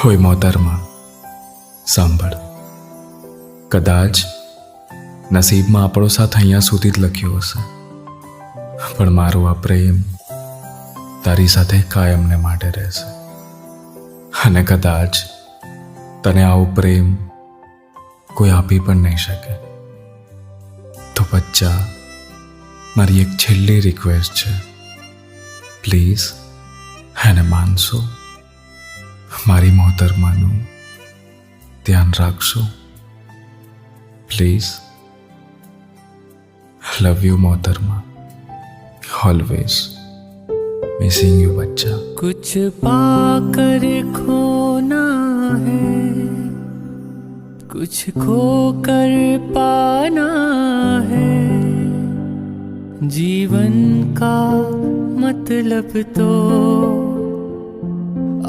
હોય મોહતરમાં, સાંભળ. કદાચ નસીબમાં આપણો સાથ અહીંયા સુધી જ લખ્યો હશે, પણ મારો આ પ્રેમ તારી સાથે કાયમને માટે રહેશે. અને કદાચ તને આવો પ્રેમ કોઈ આપી પણ નહીં શકે. તો બચ્ચા, મારી એક છેલ્લી રિક્વેસ્ટ છે, પ્લીઝ એને માનશો. મારી મોહતરમાનું ધ્યાન રાખશો, પ્લીઝ. લવ યુ મોહતरमा, ऑलवेज मिसिंग यू बच्चा. कुछ पाकर खोना है, कुछ खोकर पाना है, जीवन का मतलब तो